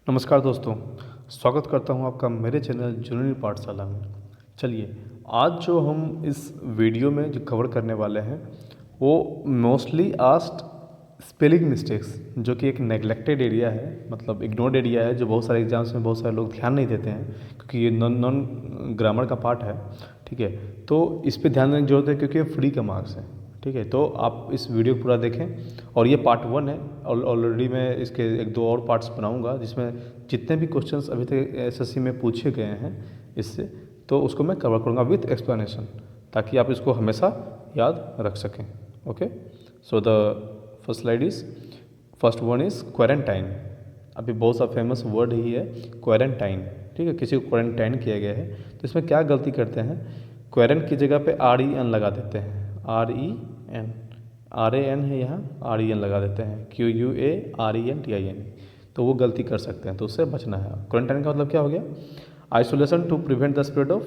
नमस्कार दोस्तों, स्वागत करता हूं आपका मेरे चैनल जुनूनी पाठशाला में। चलिए, आज जो हम इस वीडियो में जो कवर करने वाले हैं वो मोस्टली आस्क्ड स्पेलिंग मिस्टेक्स, जो कि एक नेग्लेक्टेड एरिया है, मतलब इग्नोर्ड एरिया है, जो बहुत सारे एग्जाम्स में बहुत सारे लोग ध्यान नहीं देते हैं क्योंकि ये नॉन ग्रामर का पार्ट है। ठीक है, तो इस पे ध्यान देने की जरूरत है क्योंकि ये फ्री का मार्क्स है। ठीक है, तो आप इस वीडियो को पूरा देखें और ये पार्ट 1 है। ऑलरेडी मैं इसके 1-2 और पार्ट्स बनाऊंगा जिसमें जितने भी क्वेश्चंस अभी तक एसएससी में पूछे गए हैं इससे, तो उसको मैं कवर करूंगा विथ एक्सप्लेनेशन, ताकि आप इसको हमेशा याद रख सकें। Okay, so the first one is quarantine. अभी बहुत सा फेमस वर्ड ही है क्वारंटाइन। ठीक है, किसी को क्वारंटाइन किया गया है तो इसमें क्या गलती करते हैं, क्वारंट की जगह पे REN लगा देते हैं। REN है, यहाँ REN लगा देते हैं, QUARENTIN, तो वो गलती कर सकते हैं, तो उससे बचना है। क्वारंटाइन का मतलब क्या हो गया, isolation to prevent the spread of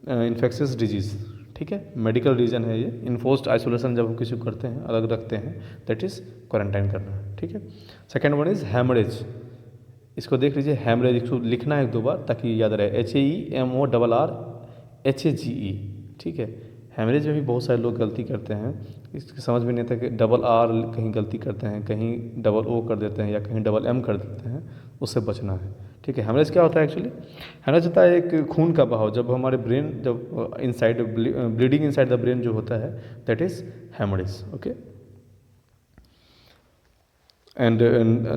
infectious disease. ठीक है, मेडिकल रीजन है ये। इन्फोर्स्ड आइसोलेशन जब हम किसी को करते हैं, अलग रखते हैं, दैट इज़ क्वारंटाइन करना। ठीक है, सेकेंड वन इज़ हैमरेज। इसको देख लीजिए, हैमरेज इसको लिखना है 1-2 बार ताकि याद रहे, HAEMORRHAGE। ठीक है, हैमरेज में भी बहुत सारे लोग गलती करते हैं, इसकी समझ में नहीं आता कि R कहीं गलती करते हैं, कहीं O कर देते हैं या कहीं M कर देते हैं, उससे बचना है। ठीक है, हैमरेज क्या होता है एक्चुअली, हैमरेज होता है एक खून का बहाव, जब हमारे ब्रेन जब inside bleeding inside the brain जो होता है, that is haemorrhage. Okay, and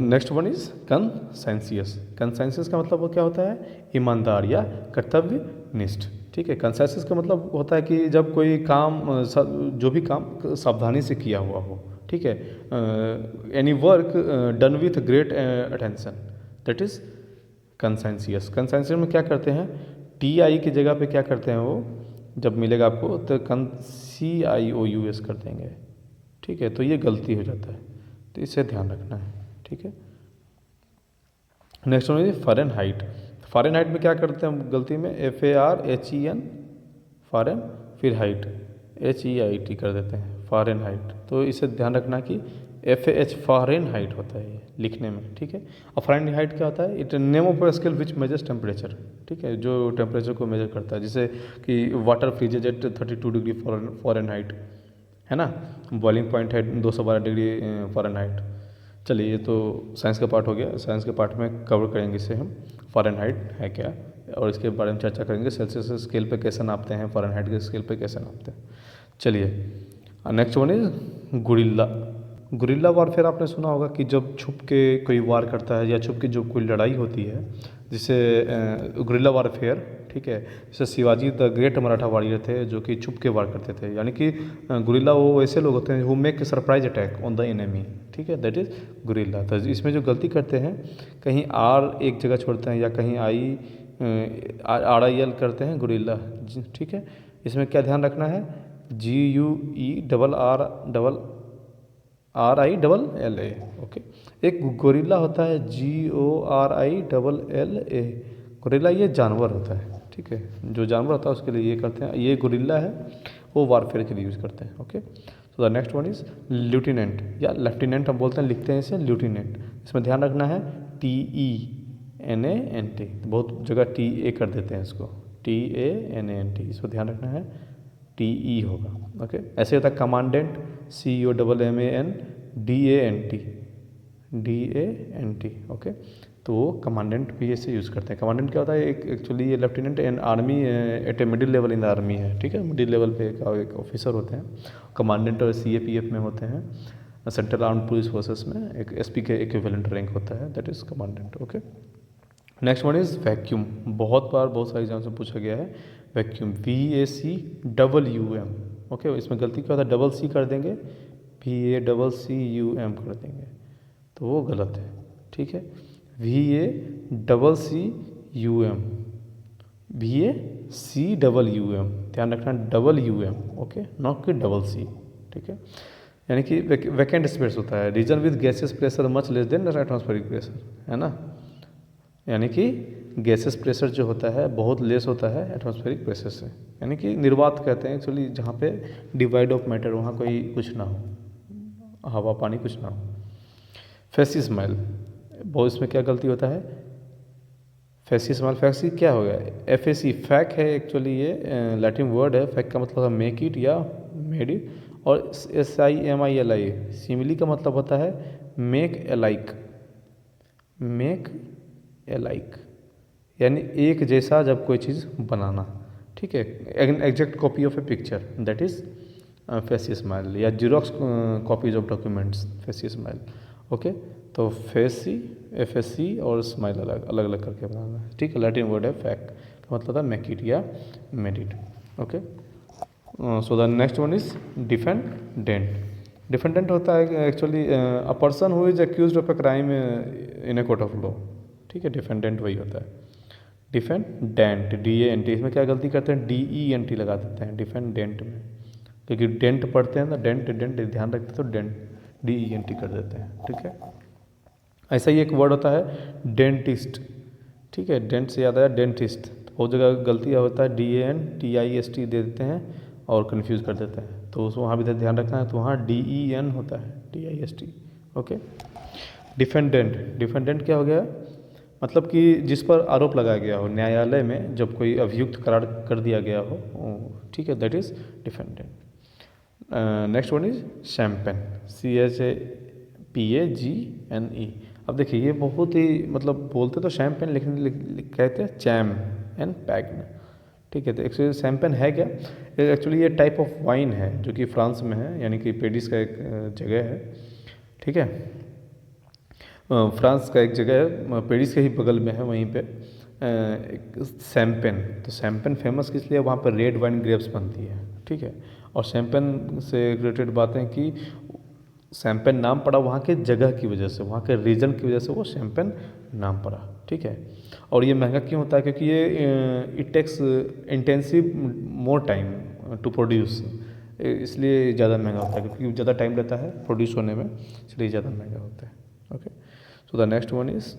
next one is conscientious. Conscientious का मतलब वो क्या होता है, ईमानदार या कर्तव्यनिष्ठ। ठीक है, कंसेंसियस का मतलब होता है कि जब कोई काम जो भी काम सावधानी से किया हुआ हो। ठीक है, any work done with great attention, that is conscientious. Conscientious में क्या करते हैं, TI की जगह पे क्या करते हैं, वो जब मिलेगा आपको तो CIOUS कर देंगे। ठीक है, तो ये गलती हो जाता है, तो इसे ध्यान रखना है। ठीक है, next one is Fahrenheit. Fahrenheit में क्या करते हैं हम गलती में, FARHEN फ़ारेन, फिर हाइट HEIT कर देते हैं, फ़ारेनहाइट। तो इसे ध्यान रखना कि FAH फ़ारेनहाइट होता है ये लिखने में। ठीक है, और फ़ारेनहाइट क्या होता है, it name of a scale which measures temperature. ठीक है, जो टेम्परेचर को मेजर करता है, जैसे कि water freezes at 32 degree Fahrenheit, है ना, बॉइलिंग पॉइंट है 212 डिग्री फ़ारेनहाइट। चलिए, ये तो साइंस का पार्ट हो गया। साइंस के पार्ट में कवर करेंगे इसे हम, फ़ारेनहाइट है क्या, और इसके बारे में चर्चा करेंगे, सेल्सियस स्केल पे कैसे नापते हैं, फ़ारेनहाइट के स्केल पे कैसे नापते हैं। चलिए, next one is guerrilla. Guerrilla warfare आपने सुना होगा कि जब छुप के कोई वार करता है या छुप के जो कोई लड़ाई होती है, जिसे गुरिल्ला वारफेयर। ठीक है, जैसे Shivaji the great Maratha warrior थे जो कि छुप के वार करते थे, यानी कि गुरिल्ला वो ऐसे लोग होते हैं who make surprise attack on the enemy. ठीक है, दैट इज़ गुरिल्ला। तो इसमें जो गलती करते हैं, कहीं R एक जगह छोड़ते हैं या कहीं RIL करते हैं, गुरिल्ला। ठीक है, इसमें क्या ध्यान रखना है, GUERRILLA। ओके, एक गोरिल्ला होता है GORILLA। गोरिल्ला ये जानवर होता है। ठीक है, जो जानवर होता है उसके लिए ये करते हैं, ये गोरिल्ला है, वो वारफेयर के लिए यूज़ करते हैं। Okay, so the next one is lieutenant या लेफ्टिनेंट हम बोलते हैं, लिखते हैं इसे ल्यूटिनेंट। इसमें ध्यान रखना है TENANT, बहुत जगह TA कर देते हैं इसको, TANANT, इसको ध्यान रखना है, TE होगा। ओके, ऐसे होता है कमांडेंट, COMMANDANT। ओके, तो वो कमांडेंट भी ऐसे यूज़ करते हैं। कमांडेंट क्या होता है, एक एक्चुअली ये lieutenant and army at a middle level in the army है। ठीक है, मिडिल लेवल पे एक ऑफिसर होते हैं। कमांडेंट और CAPF में होते हैं, सेंट्रल आर्म्ड पुलिस फोर्सेस में एक SP के इक्विवेलेंट रैंक होता है, that is commandant. Okay, next one is vacuum. बहुत बार बहुत सारे एग्जाम से पूछा गया है वैक्यूम, VACWM। ओके, इसमें गलती क्या होता है, डबल C कर देंगे, VACCUM कर देंगे, तो वो गलत है। ठीक है, VACCUM, VACWM, ध्यान रखना WM। ओके, नॉट कि डबल C। ठीक है, यानी कि वैकेंट स्पेस होता है, region with gases pressure much less than atmospheric pressure, है ना, यानी कि गैसेस प्रेशर जो होता है बहुत लेस होता है एटमॉस्फेरिक प्रेशर से, यानी कि निर्वात कहते हैं एक्चुअली, जहाँ पे डिवाइड ऑफ मैटर, वहाँ कोई कुछ ना हो, हवा पानी कुछ ना हो। फेस स्माइल, बहुत इसमें क्या गलती होता है, फैसी स्माइल, फैसी क्या हो गया, FAC फैक है एक्चुअली, ये लैटिन वर्ड है। फैक का मतलब है मेक इट या मेड इट, और SIMILI सिमिली का मतलब होता है मेक एलाइक, मेक एलाइक यानी एक जैसा जब कोई चीज़ बनाना, ठीक है, an exact copy of a picture, that is facsimile, या xerox copies of documents, facsimile. Okay, तो फेसी, FAC और स्माइल अलग अलग अलग करके बनाना है, ठीक है। लैटिन वर्ड है फैक, का मतलब है मेक इट या made it. Okay, so the next one is defendant. Defendant होता है actually a person who is accused of a crime in a court of law, ठीक है। डिफेंडेंट वही होता है। डिफेंडेंट, DANT, इसमें क्या गलती करते हैं, DENT लगा देते हैं डिफेंडेंट में, क्योंकि डेंट पढ़ते हैं ना, डेंट डेंट ध्यान रखते तो डेंट DENT कर देते हैं, ठीक है। ऐसा ही एक वर्ड होता है डेंटिस्ट, ठीक है, डेंट से याद आया डेंटिस्ट, तो बहुत जगह गलतियाँ होता है DANTIST दे देते हैं और कंफ्यूज कर देते हैं, तो उसको वहाँ भी ध्यान रखना है, तो वहाँ DEN होता है, DIST। ओके, डिफेंडेंट, डिफेंडेंट क्या हो गया, मतलब कि जिस पर आरोप लगाया गया हो न्यायालय में, जब कोई अभियुक्त करार कर दिया गया हो, ठीक है, that is defendant. Next one is champagne, CHAPAGNE। अब देखिए ये बहुत ही मतलब बोलते तो शैम्पेन लेकिन कहते हैं चैम एंड पैग्न, ठीक है। तो एक्चुअली शैम्पेन है क्या, एक्चुअली ये टाइप ऑफ वाइन है जो कि फ्रांस में है, यानी कि पेरिस का एक जगह है, ठीक है। फ्रांस का एक जगह है, पेरिस के ही बगल में है, वहीं पे एक शैम्पेन। तो शैम्पेन फेमस किस लिए, वहाँ पर रेड वाइन ग्रेप्स बनती है, ठीक है। और शैम्पेन से रिलेटेड बातें कि शैम्पेन नाम पड़ा वहाँ के जगह की वजह से, वहाँ के रीजन की वजह से वो शैम्पेन नाम पड़ा, ठीक है। और ये महंगा क्यों होता है, क्योंकि ये it takes intensive more time to produce, इसलिए ज़्यादा महंगा होता है, क्योंकि ज़्यादा टाइम रहता है प्रोड्यूस होने में, इसलिए ज़्यादा महंगा होता है। Okay, so the next one is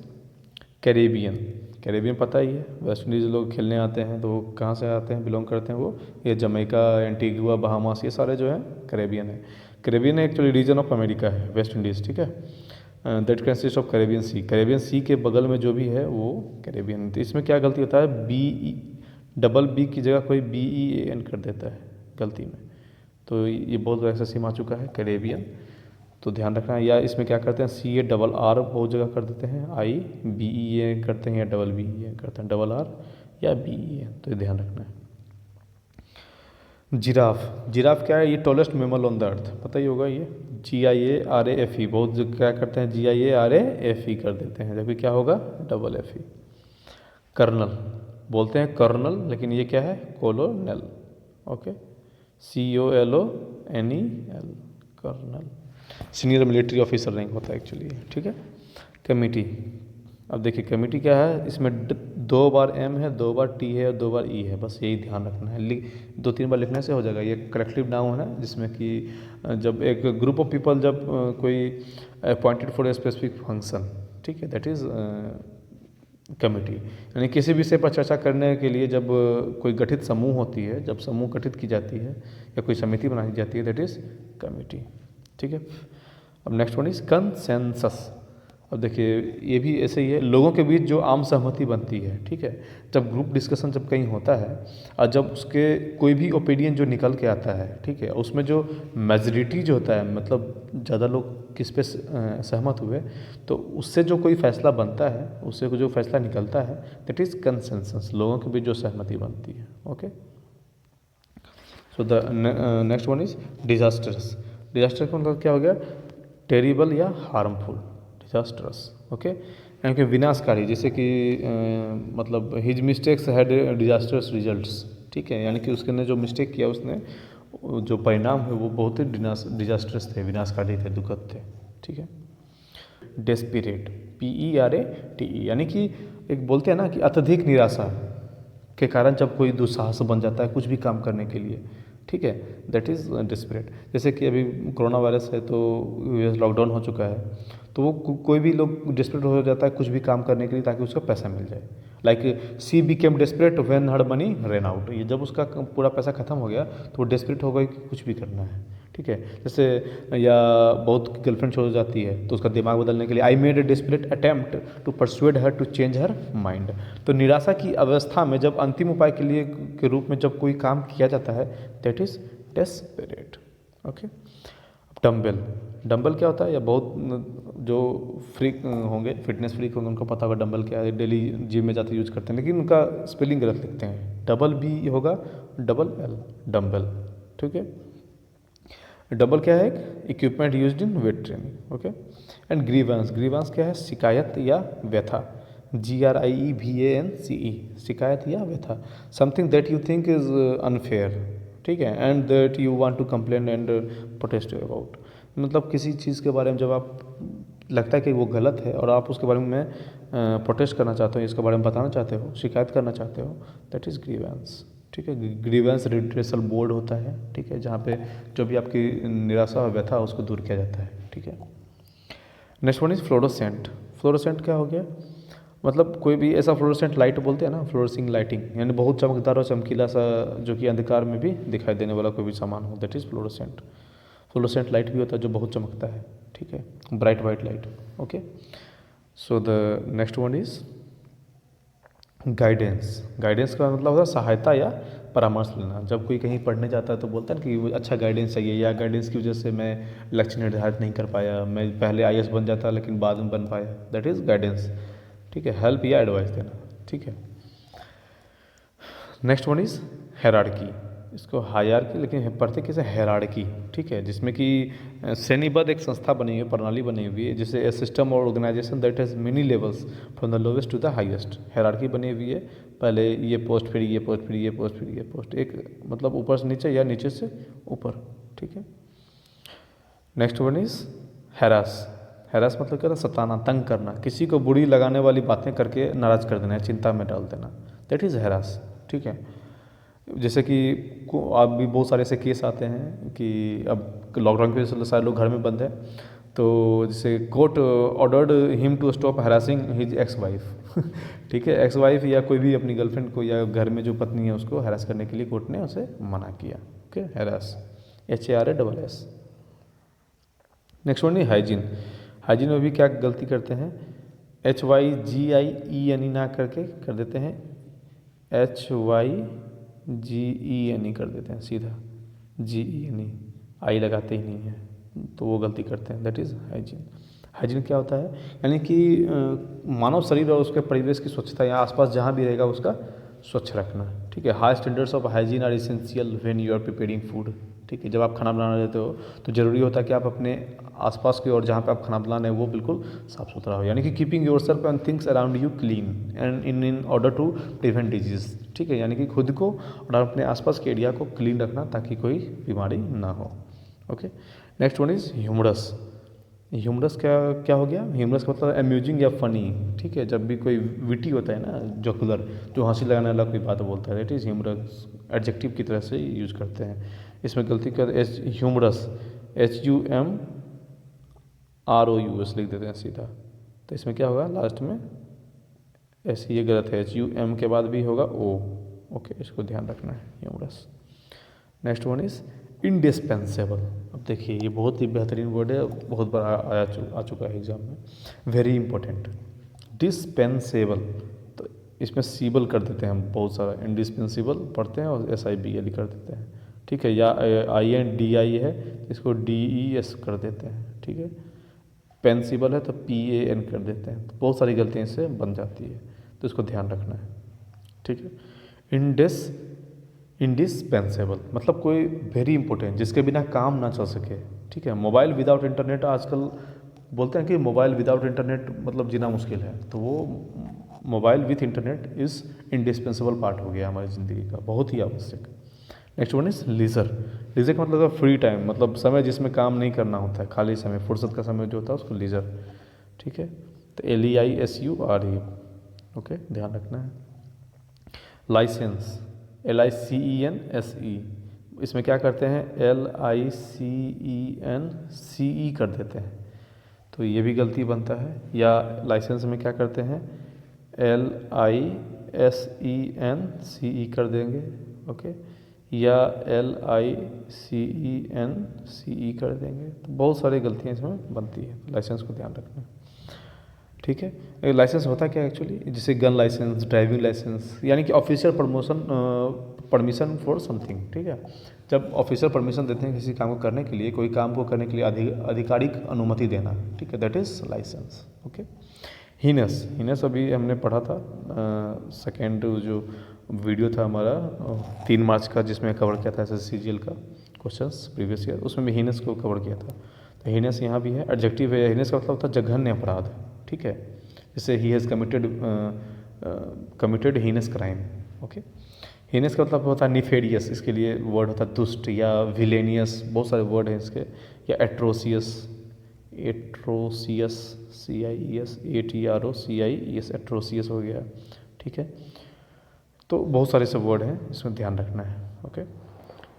Caribbean. Caribbean पता ही है, वेस्ट इंडीज़ लोग खेलने आते हैं, तो वो कहाँ से आते हैं, बिलोंग करते हैं वो, ये जमैका, एंटीगुआ, बहामास, ये सारे जो हैं कैरेबियन है। Caribbean actually region of America है, वेस्ट इंडीज़, ठीक है। That consist of Caribbean Sea, Caribbean Sea के बगल में जो भी है वो कैरेबियन। तो इसमें क्या गलती होता है, डबल बी की जगह कोई BEAN कर देता है गलती में, तो ये बहुत ऐसा सिम आ चुका है कैरेबियन, तो ध्यान रखना है। या इसमें क्या करते हैं, CARR बहुत जगह कर देते हैं, IBEAN करते हैं, या BEAN करते हैं, RR या BEAN, तो ये ध्यान रखना है। जिराफ, जिराफ क्या है, ये tallest mammal on the earth, पता ही होगा ये, GIARAFE, बहुत क्या करते हैं GIARAFE कर देते हैं, जबकि क्या होगा FFE। कर्नल, बोलते हैं कर्नल, लेकिन ये क्या है colonel, okay, COLONEL, colonel, senior military officer rank होता है एक्चुअली, ठीक है। कमिटी, अब देखिए कमिटी क्या है, इसमें 2 बार M है, 2 बार T है और 2 बार E है, बस यही ध्यान रखना है, 2-3 बार लिखने से हो जाएगा। ये कलेक्टिव नाउन है, जिसमें कि जब एक ग्रुप ऑफ पीपल जब कोई appointed for a specific function, ठीक है, दैट इज़ कमेटी, यानी किसी विषय पर चर्चा करने के लिए जब कोई गठित समूह होती है, जब समूह गठित की जाती है या कोई समिति बनाई जाती है, दैट इज़ कमेटी, ठीक है। अब नेक्स्ट वन इज कंसेंसस। अब देखिए ये भी ऐसे ही है, लोगों के बीच जो आम सहमति बनती है, ठीक है। जब ग्रुप डिस्कशन जब कहीं होता है और जब उसके कोई भी ओपिनियन जो निकल के आता है, ठीक है, उसमें जो मेजॉरिटी जो होता है, मतलब ज़्यादा लोग किस पे सहमत हुए, तो उससे जो कोई फैसला बनता है, उससे जो फैसला निकलता है, दैट इज़ कंसेंसस, लोगों के बीच जो सहमति बनती है। Okay, so the next one is disasters. Disaster का मतलब क्या हो गया, टेरिबल या हार्मफुल, डिजास्टर्स, ओके, यानी कि विनाशकारी, जैसे कि मतलब his mistakes had disasters results, ठीक है, यानी कि उसके ने जो मिस्टेक किया, उसने जो परिणाम है वो बहुत ही डिजास्टर्स थे, विनाशकारी थे, दुखद थे, ठीक है। डेस्पिरेट, PERATE, यानी कि एक बोलते हैं ना कि अत्यधिक निराशा के कारण जब कोई दुस्साहस बन जाता है कुछ भी काम करने के लिए, ठीक है, दैट इज़ डेस्परेट। जैसे कि अभी कोरोना वायरस है, तो लॉकडाउन हो चुका है, तो वो कोई भी लोग डेस्परेट हो जाता है कुछ भी काम करने के लिए ताकि उसका पैसा मिल जाए। Like C became desperate when her money rain out, ये जब उसका पूरा पैसा खत्म हो गया तो वो डेस्परेट हो गई कि कुछ भी करना है, ठीक है। जैसे या बहुत गर्लफ्रेंड छोड़ जाती है तो उसका दिमाग बदलने के लिए I made a desperate attempt to persuade her to change her mind. तो निराशा की अवस्था में जब अंतिम उपाय के लिए के रूप में जब कोई काम किया जाता है that is desperate. Okay. Dumbbell, dumbbell क्या होता है, या बहुत जो फ्रीक होंगे, फिटनेस फ्रीक होंगे, उनको पता होगा डम्बल क्या है, डेली जिम में जाते यूज करते हैं, लेकिन उनका स्पेलिंग गलत लिखते हैं, डबल बी होगा डबल एल, डम्बल। ठीक है। डबल क्या है, equipment used in weight training. Okay. And grievance, grievance क्या है, शिकायत या व्यथा, GRIEVANCE, शिकायत या व्यथा, something that you think is unfair, ठीक है, and that you want to complain and protest about. मतलब किसी चीज़ के बारे में जब आप लगता है कि वो गलत है और आप उसके बारे में प्रोटेस्ट करना चाहते हो, इसके बारे में बताना चाहते हो, शिकायत करना चाहते हो, दैट इज़ ग्रीवेंस। ठीक है। ग्रीवेंस रिड्रेसल बोर्ड होता है, ठीक है, जहाँ पे जो भी आपकी निराशा और व्यथा उसको दूर किया जाता है। ठीक है। Next one is fluorescent. Fluorescent क्या हो गया, मतलब कोई भी ऐसा फ्लोरोसेंट लाइट बोलते हैं ना, फ्लोरोसिंग लाइटिंग, यानी बहुत चमकदार और चमकीला सा जो कि अंधकार में भी दिखाई देने वाला कोई भी सामान हो, that is fluorescent. Fluorescent light भी होता है जो बहुत चमकता है, ठीक है, bright white light. Okay. So the next one is guidance. Guidance का मतलब होता है सहायता या परामर्श लेना। जब कोई कहीं पढ़ने जाता है तो बोलता है ना कि वो अच्छा गाइडेंस चाहिए, या गाइडेंस की वजह से मैं लक्ष्य निर्धारित नहीं कर पाया, मैं पहले IAS बन जाता लेकिन बाद में बन पाया, दैट इज़ गाइडेंस। ठीक है, हेल्प या एडवाइस देना। ठीक है। Next one is hierarchy. इसको हायरार्की लेकिन पढ़ते कैसे, हेरार्की। ठीक है, जिसमें कि श्रेणीबद्ध एक संस्था बनी हुई है, प्रणाली बनी हुई है, जिसे ए सिस्टम और organisation that has many levels from the lowest to the highest. Hierarchy बनी हुई है, पहले ये पोस्ट, फिर ये पोस्ट, फिर ये पोस्ट, फिर ये पोस्ट, एक मतलब ऊपर से नीचे या नीचे से ऊपर। ठीक है। Next one is harass. Harass मतलब क्या होता है, सताना, तंग करना, किसी को बुरी लगाने वाली बातें करके नाराज कर देना, चिंता में डाल देना, दैट इज़ हैरास। ठीक है। जैसे कि अब भी बहुत सारे ऐसे केस आते हैं कि अब लॉकडाउन की वजह से सारे लोग घर में बंद हैं, तो जैसे court ordered him to stop harassing his ex wife. ठीक है, एक्स वाइफ या कोई भी अपनी गर्लफ्रेंड को या घर में जो पत्नी है उसको हैरास करने के लिए कोर्ट ने उसे मना किया। Okay, harass, HARASS। Next one है हाइजीन। हाइजीन में भी क्या गलती करते हैं, HYGIENE ना करके कर देते हैं HYGENE कर देते हैं, सीधा GENE, आई लगाते ही नहीं है, तो वो गलती करते हैं, दैट इज़ हाइजीन। हाइजीन क्या होता है, यानी कि मानव शरीर और उसके परिवेश की स्वच्छता या आसपास जहाँ भी रहेगा उसका स्वच्छ रखना। ठीक है। High standards of hygiene are essential when you are preparing food. ठीक है, जब आप खाना बनाने रहते हो तो ज़रूरी होता है कि आप अपने आसपास की और जहाँ पे आप खाना बनाने हैं वो बिल्कुल साफ़ सुथरा हो, यानी कि keeping yourself and things around you clean and in order to prevent disease. ठीक है, यानी कि खुद को और अपने आसपास के एरिया को क्लीन रखना ताकि कोई बीमारी ना हो। Okay. Next one is humorous. Humorous क्या क्या हो गया, ह्यूमरस का मतलब अम्यूजिंग या फनी। ठीक है, जब भी कोई विटी होता है ना, जोकुलर, जो हंसी लगाने वाला कोई बात बोलता है, दैट इज़ ह्यूमरस, एडजेक्टिव की तरह से यूज करते हैं। इसमें गलती कर ह्यूमरस HUMROUS लिख देते हैं सीधा, तो इसमें क्या होगा लास्ट में ऐसे, ये गलत है, HUM के बाद भी होगा O। ओके, इसको ध्यान रखना है, humorous. Next one is indispensable. अब देखिए ये बहुत ही बेहतरीन वर्ड है, बहुत बार आ चुका है एग्जाम में, वेरी इंपॉर्टेंट। डिस्पेंसेबल, तो इसमें सीबल कर देते हैं हम बहुत सारा, इंडिस्पेंसिबल पढ़ते हैं और SIBL कर देते हैं। ठीक है, या INDI है इसको DES कर देते हैं। ठीक है, पेंसिबल है तो PAN कर देते हैं, तो बहुत सारी गलतियाँ इससे बन जाती है, तो इसको ध्यान रखना है। ठीक है। इंडिस्पेंसेबल मतलब कोई वेरी इंपॉर्टेंट, जिसके बिना काम ना चल सके। ठीक है, मोबाइल विदाउट इंटरनेट, आजकल बोलते हैं कि मोबाइल विदाउट इंटरनेट मतलब जीना मुश्किल है, तो वो mobile with internet is indispensable part हो गया हमारी ज़िंदगी का, बहुत ही आवश्यक। Next one is leisure. Leisure का मतलब फ्री टाइम, मतलब समय जिसमें काम नहीं करना होता है, खाली समय, फुर्सत का समय जो होता है उसको लीजर। ठीक है, तो LEISURE। ओके, ध्यान रखना है। लाइसेंस, LICENSE, इसमें क्या करते हैं, LICENCE कर देते हैं, तो ये भी गलती बनता है। या लाइसेंस में क्या करते हैं, LISENCE कर देंगे। ओके, या LICENCE कर देंगे। तो बहुत सारी गलतियाँ इसमें बनती है, लाइसेंस को ध्यान रखना। ठीक है, लाइसेंस होता क्या है एक्चुअली, जैसे गन लाइसेंस, ड्राइविंग लाइसेंस, यानी कि ऑफिशियल परमिशन फॉर समथिंग। ठीक है, जब ऑफिशियल परमिशन देते हैं किसी काम को करने के लिए, कोई काम को करने के लिए आधिकारिक अनुमति देना। ठीक है, दैट इज़ लाइसेंस। ओके, हीनस अभी हमने पढ़ा था, सेकेंड जो वीडियो था हमारा 3 मार्च का, जिसमें कवर किया था SSCGL का क्वेश्चंस प्रीवियस ईयर, उसमें भी हीनस को कवर किया था। तो हीनस यहाँ भी है, एडजेक्टिव है। हीनस का मतलब होता है जघन्य अपराध। ठीक है, जैसे he has committed heinous crime. Okay, heinous का मतलब होता है निफेडियस, इसके लिए वर्ड होता है दुष्ट या विलेनियस, बहुत सारे वर्ड हैं इसके, या एट्रोसियस, CIES ATROCIES, एट्रोसियस हो गया। ठीक है, तो बहुत सारे सब वर्ड हैं, इसमें ध्यान रखना है। Okay,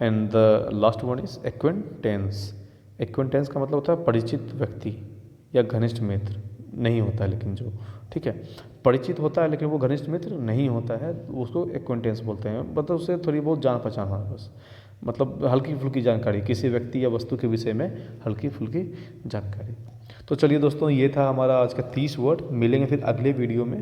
and the last word is acquaintance. Acquaintance का मतलब होता है परिचित व्यक्ति या घनिष्ठ मित्र, नहीं होता है लेकिन जो, ठीक है, परिचित होता है लेकिन वो घनिष्ठ मित्र नहीं होता है, उसको एक्वेंटेंस बोलते हैं। मतलब उससे थोड़ी बहुत जान पहचान होना बस, मतलब हल्की फुल्की जानकारी, किसी व्यक्ति या वस्तु के विषय में हल्की फुल्की जानकारी। तो चलिए दोस्तों, ये था हमारा आज का 30 वर्ड। मिलेंगे फिर अगले वीडियो में